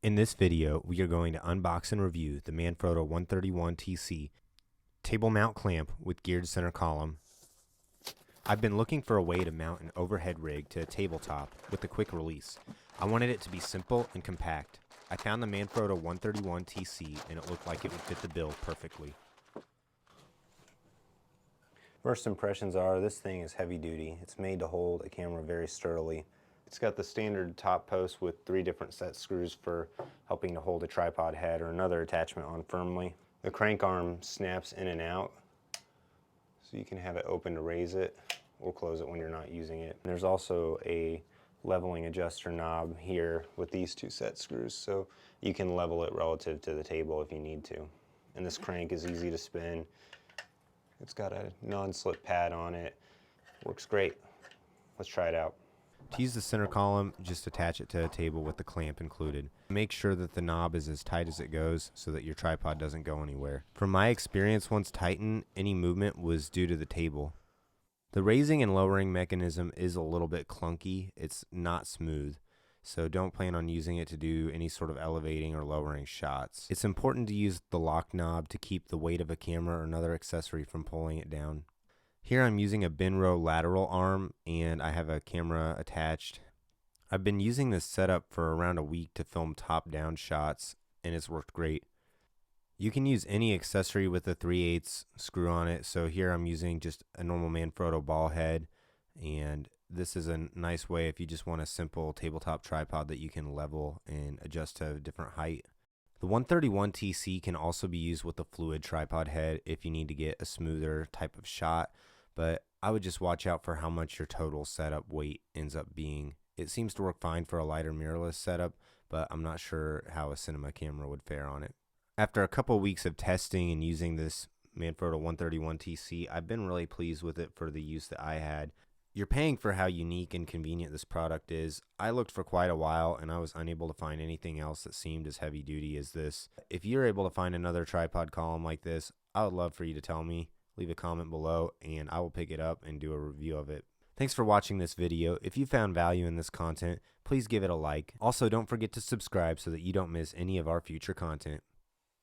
In this video, we are going to unbox and review the Manfrotto 131TC table mount clamp with geared center column. I've been looking for a way to mount an overhead rig to a tabletop with a quick release. I wanted it to be simple and compact. I found the Manfrotto 131TC and it looked like it would fit the bill perfectly. First impressions are this thing is heavy duty. It's made to hold a camera very sturdily. It's got the standard top post with 3 different set screws for helping to hold a tripod head or another attachment on firmly. The crank arm snaps in and out, so you can have it open to raise it or close it when you're not using it. And there's also a leveling adjuster knob here with these 2 set screws, so you can level it relative to the table if you need to. And this crank is easy to spin. It's got a non-slip pad on it. Works great. Let's try it out. To use the center column, just attach it to a table with the clamp included. Make sure that the knob is as tight as it goes so that your tripod doesn't go anywhere. From my experience, once tightened, any movement was due to the table. The raising and lowering mechanism is a little bit clunky. It's not smooth, so don't plan on using it to do any sort of elevating or lowering shots. It's important to use the lock knob to keep the weight of a camera or another accessory from pulling it down. Here I'm using a Benro lateral arm and I have a camera attached. I've been using this setup for around a week to film top-down shots and it's worked great. You can use any accessory with a 3/8 screw on it, so here I'm using just a normal Manfrotto ball head, and this is a nice way if you just want a simple tabletop tripod that you can level and adjust to a different height. The 131TC can also be used with a fluid tripod head if you need to get a smoother type of shot, but I would just watch out for how much your total setup weight ends up being. It seems to work fine for a lighter mirrorless setup, but I'm not sure how a cinema camera would fare on it. After a couple weeks of testing and using this Manfrotto 131TC, I've been really pleased with it for the use that I had. You're paying for how unique and convenient this product is. I looked for quite a while and I was unable to find anything else that seemed as heavy duty as this. If you're able to find another tripod column like this, I would love for you to tell me. Leave a comment below and I will pick it up and do a review of it. Thanks for watching this video. If you found value in this content, please give it a like. Also, don't forget to subscribe so that you don't miss any of our future content.